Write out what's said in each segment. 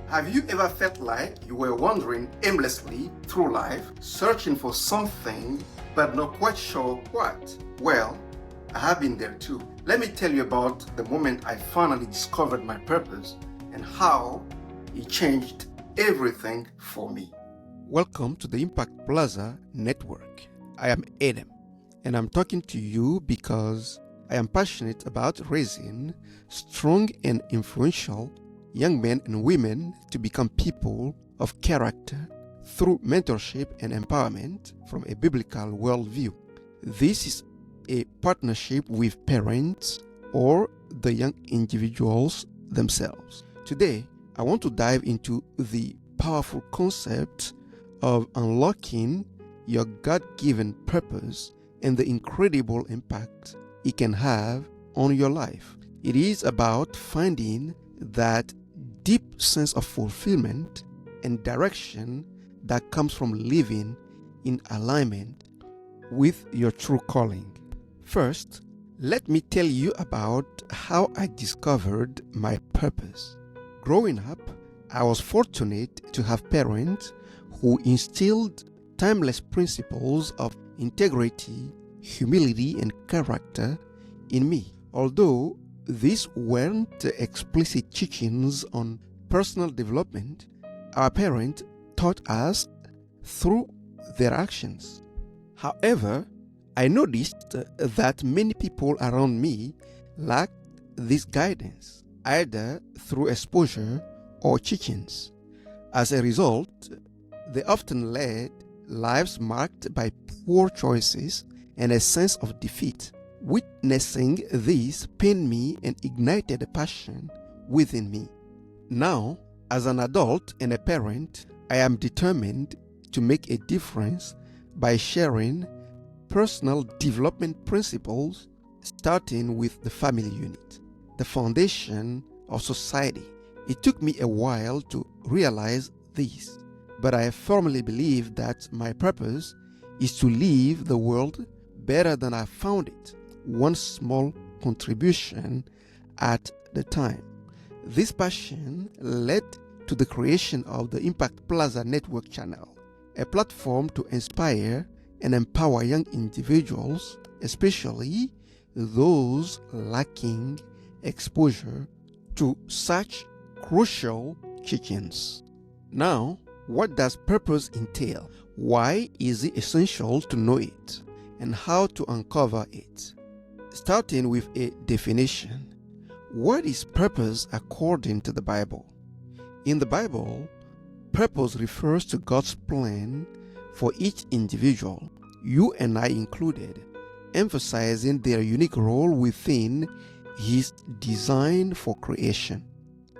Have you ever felt like you were wandering aimlessly through life, searching for something but not quite sure what? Well, I have been there too. Let me tell you about the moment I finally discovered my purpose and how it changed everything for me. Welcome to the Impact Plaza Network. I am Adam, and I'm talking to you because I am passionate about raising strong and influential young men and women to become people of character through mentorship and empowerment from a biblical worldview. This is a partnership with parents or the young individuals themselves. Today, I want to dive into the powerful concept of unlocking your God-given purpose and the incredible impact it can have on your life. It is about finding that deep sense of fulfillment and direction that comes from living in alignment with your true calling. First, let me tell you about how I discovered my purpose. Growing up, I was fortunate to have parents who instilled timeless principles of integrity, humility, and character in me. Although these weren't explicit teachings on personal development, our parents taught us through their actions. However, I noticed that many people around me lacked this guidance, either through exposure or teachings. As a result, they often led lives marked by poor choices and a sense of defeat. Witnessing this pained me and ignited a passion within me. Now, as an adult and a parent, I am determined to make a difference by sharing personal development principles, starting with the family unit, the foundation of society. It took me a while to realize this, but I firmly believe that my purpose is to leave the world better than I found it, one small contribution at the time. This passion led to the creation of the Impact Plaza Network channel, a platform to inspire and empower young individuals, especially those lacking exposure to such crucial teachings. Now, what does purpose entail? Why is it essential to know it? And how to uncover it? Starting with a definition. What is purpose according to the Bible? In the Bible, purpose refers to God's plan for each individual, you and I included, emphasizing their unique role within His design for creation.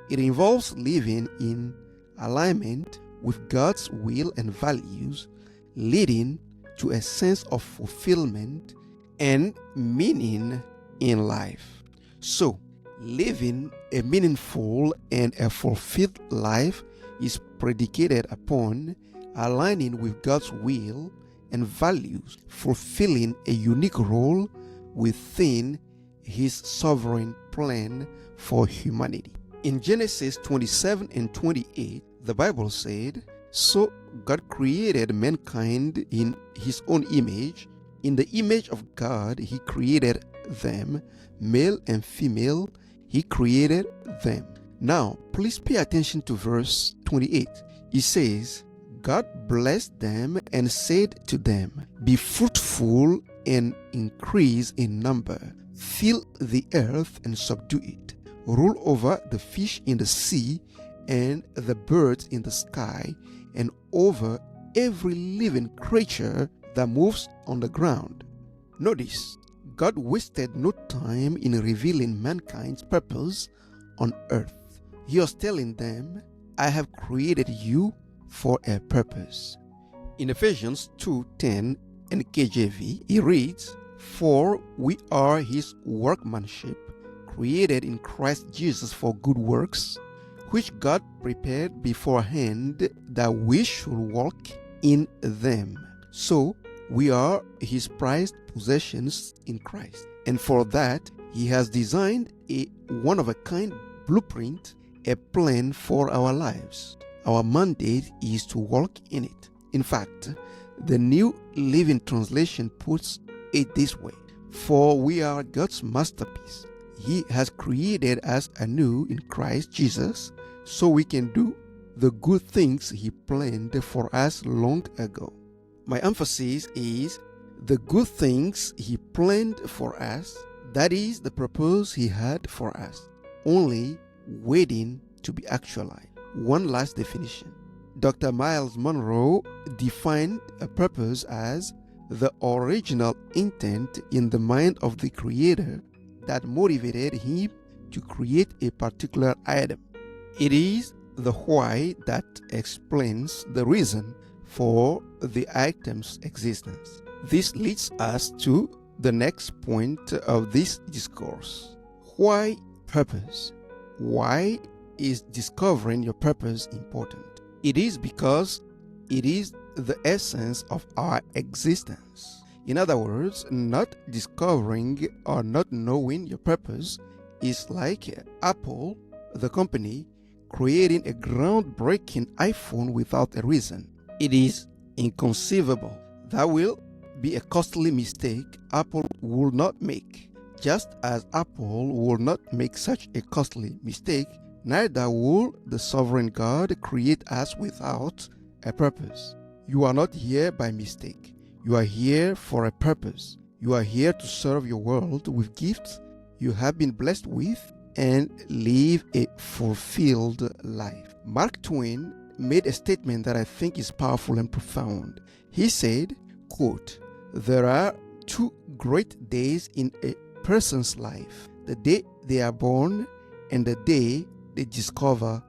It involves living in alignment with God's will and values, leading to a sense of fulfillment and meaning in life. So, living a meaningful and a fulfilled life is predicated upon aligning with God's will and values, fulfilling a unique role within His sovereign plan for humanity. In Genesis 27 and 28, the Bible said, "So God created mankind in His own image. In the image of God, He created them, male and female, He created them." Now, please pay attention to verse 28. It says, God blessed them and said to them, "Be fruitful and increase in number. Fill the earth and subdue it. Rule over the fish in the sea and the birds in the sky, and over every living creature that moves on the ground." Notice, God wasted no time in revealing mankind's purpose on earth. He was telling them, "I have created you for a purpose." In Ephesians 2:10 and KJV, it reads, "For we are His workmanship, created in Christ Jesus for good works, which God prepared beforehand that we should walk in them." So, we are His prized possessions in Christ. And for that, He has designed a one-of-a-kind blueprint a plan for our lives. Our mandate is to walk in it. In fact, the New Living Translation puts it this way: for we are God's masterpiece. He has created us anew in Christ Jesus so we can do the good things He planned for us long ago. My emphasis is the good things He planned for us, that is, the purpose He had for us, only waiting to be actualized. One last definition. Dr. Miles Monroe defined a purpose as the original intent in the mind of the Creator that motivated Him to create a particular item. It is the why that explains the reason for the item's existence. This leads us to the next point of this discourse. Why purpose? Why is discovering your purpose important? It is because it is the essence of our existence. In other words, not discovering or not knowing your purpose is like Apple, the company, creating a groundbreaking iPhone without a reason. It is inconceivable. That will be a costly mistake Apple will not make. Just as Apple will not make such a costly mistake, neither will the sovereign God create us without a purpose. You are not here by mistake. You are here for a purpose. You are here to serve your world with gifts you have been blessed with and live a fulfilled life. Mark Twain made a statement that I think is powerful and profound. He said, quote, "There are two great days in a person's life: the day they are born and the day they discover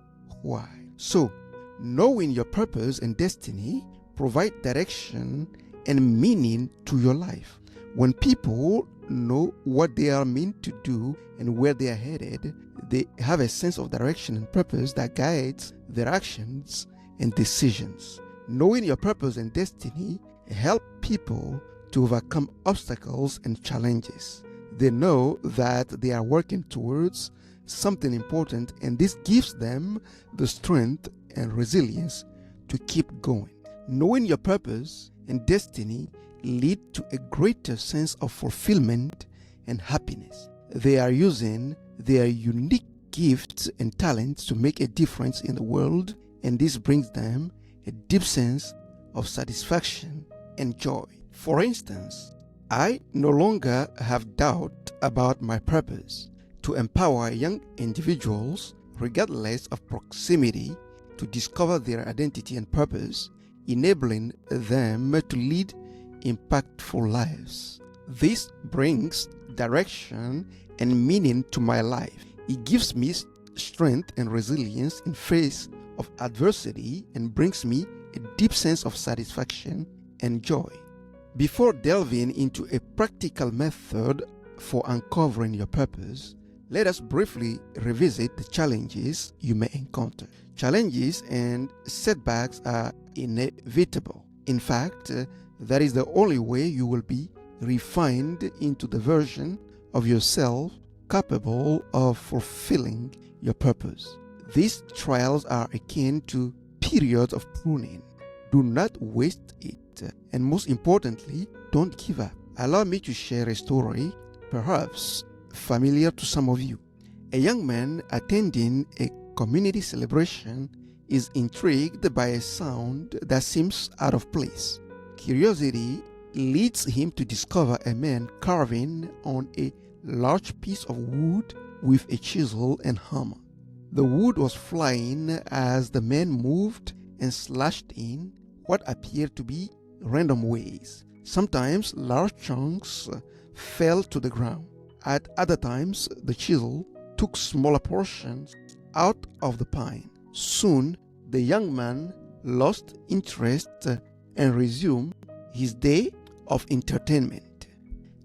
why." So, knowing your purpose and destiny provide direction and meaning to your life. When people know what they are meant to do and where they are headed, they have a sense of direction and purpose that guides their actions and decisions. Knowing your purpose and destiny help people to overcome obstacles and challenges. They know that they are working towards something important, and this gives them the strength and resilience to keep going. Knowing your purpose and destiny lead to a greater sense of fulfillment and happiness. They are using their unique gifts and talents to make a difference in the world, and this brings them a deep sense of satisfaction and joy. For instance, I no longer have doubt about my purpose: to empower young individuals, regardless of proximity, to discover their identity and purpose, enabling them to lead impactful lives. This brings direction and meaning to my life. It gives me strength and resilience in face of adversity and brings me a deep sense of satisfaction and joy. Before delving into a practical method for uncovering your purpose, let us briefly revisit the challenges you may encounter. Challenges and setbacks are inevitable. In fact, that is the only way you will be refined into the version of yourself capable of fulfilling your purpose. These trials are akin to periods of pruning. Do not waste it, and most importantly, don't give up. Allow me to share a story, perhaps familiar to some of you. A young man attending a community celebration is intrigued by a sound that seems out of place. Curiosity leads him to discover a man carving on a large piece of wood with a chisel and hammer. The wood was flying as the man moved and slashed in what appeared to be random ways. Sometimes large chunks fell to the ground. At other times, the chisel took smaller portions out of the pine. Soon, the young man lost interest and resumed his day of entertainment.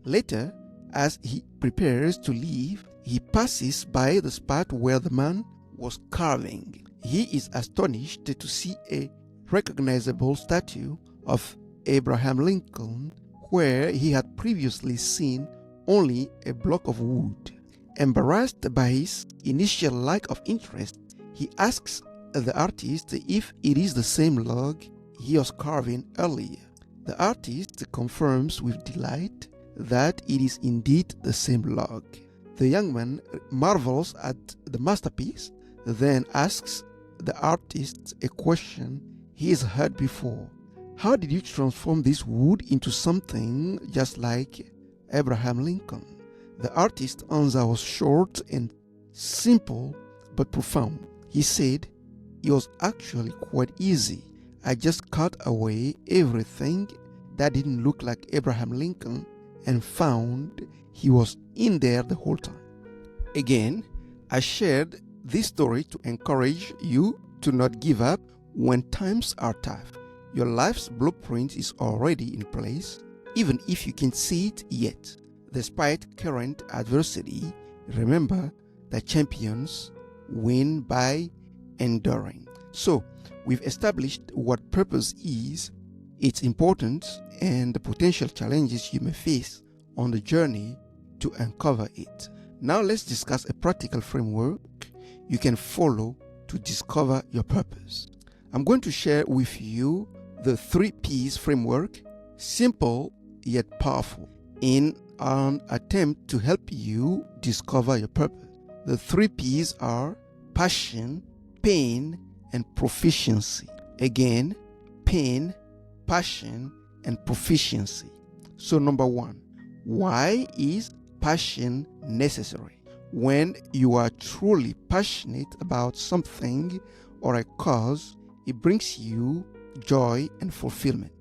Later, as he prepares to leave, he passes by the spot where the man was carving. He is astonished to see a recognizable statue of Abraham Lincoln where he had previously seen only a block of wood. Embarrassed by his initial lack of interest, He asks the artist if it is the same log he was carving earlier. The artist confirms with delight that it is indeed the same log. The young man marvels at the masterpiece, then asks the artist a question he has heard before. How did you transform this wood into something just like Abraham Lincoln? The artist's answer was short and simple but profound. He said, "It was actually quite easy. I just cut away everything that didn't look like Abraham Lincoln and found he was in there the whole time." Again, I shared this story to encourage you to not give up when times are tough. Your life's blueprint is already in place, even if you can't see it yet. Despite current adversity, remember that champions win by enduring. So, we've established what purpose is, its importance, and the potential challenges you may face on the journey to uncover it. Now let's discuss a practical framework you can follow to discover your purpose. I'm going to share with you the 3 P's framework, simple yet powerful, in an attempt to help you discover your purpose. The 3 P's are passion, pain, and proficiency. Again, pain, passion, and proficiency. So number 1, why is passion necessary? When you are truly passionate about something or a cause, it brings you joy and fulfillment.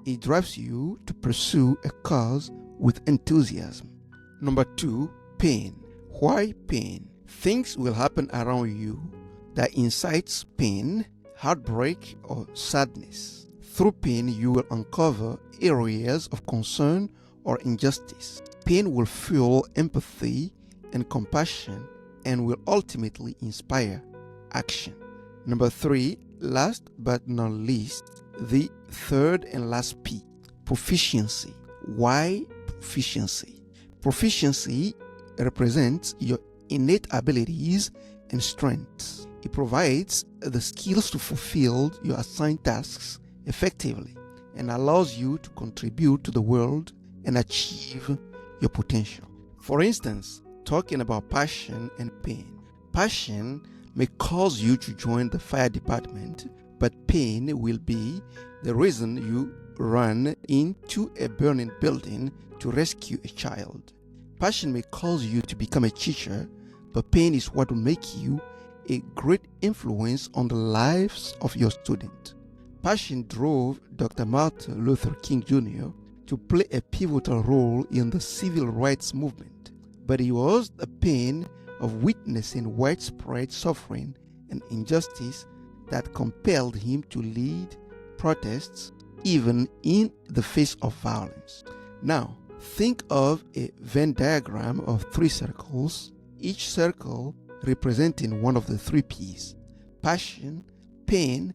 It drives you to pursue a cause with enthusiasm. Number 2, pain. Why pain? Things will happen around you that incites pain, heartbreak, or sadness. Through pain, you will uncover areas of concern or injustice. Pain will fuel empathy and compassion and will ultimately inspire action. Number 3, last but not least, the third and last P, proficiency. Why proficiency? Proficiency represents your innate abilities and strengths. It provides the skills to fulfill your assigned tasks effectively and allows you to contribute to the world and achieve your potential. For instance, talking about passion and pain. Passion may cause you to join the fire department, but pain will be the reason you run into a burning building to rescue a child. Passion may cause you to become a teacher, but pain is what will make you a great influence on the lives of your students. Passion drove Dr. Martin Luther King Jr. to play a pivotal role in the civil rights movement, but it was the pain of witnessing widespread suffering and injustice that compelled him to lead protests even in the face of violence. Now, think of a Venn diagram of 3 circles, each circle representing one of the 3 P's: passion, pain,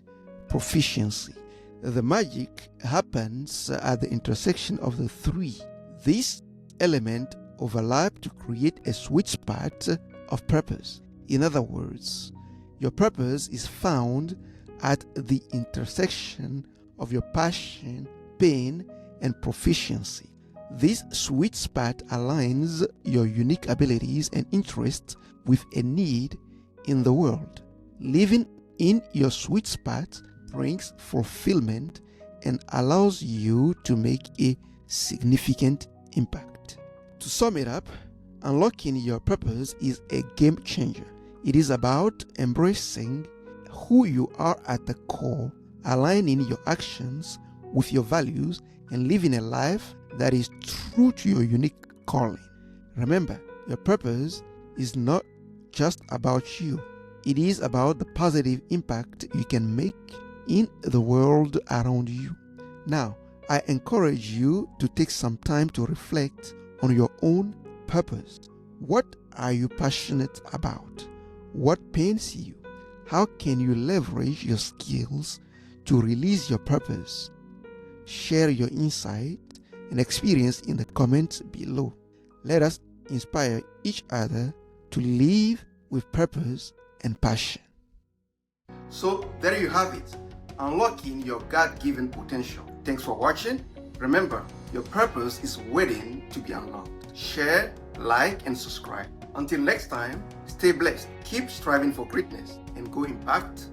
proficiency. The magic happens at the intersection of the 3. This element overlap to create a sweet spot of purpose. In other words, your purpose is found at the intersection of your passion, pain, and proficiency. This sweet spot aligns your unique abilities and interests with a need in the world. Living in your sweet spot brings fulfillment and allows you to make a significant impact. To sum it up, unlocking your purpose is a game changer. It is about embracing who you are at the core, aligning your actions with your values, and living a life that is true to your unique calling. Remember, your purpose is not just about you. It is about the positive impact you can make in the world around you. Now, I encourage you to take some time to reflect on your own purpose. What are you passionate about? What pains you? How can you leverage your skills to release your purpose? Share your insight and experience in the comments below. Let us inspire each other to live with purpose and passion. So there you have it, unlocking your God-given potential. Thanks for watching. Remember, your purpose is waiting to be unlocked. Share, like, and subscribe. Until next time, stay blessed, keep striving for greatness, and go impact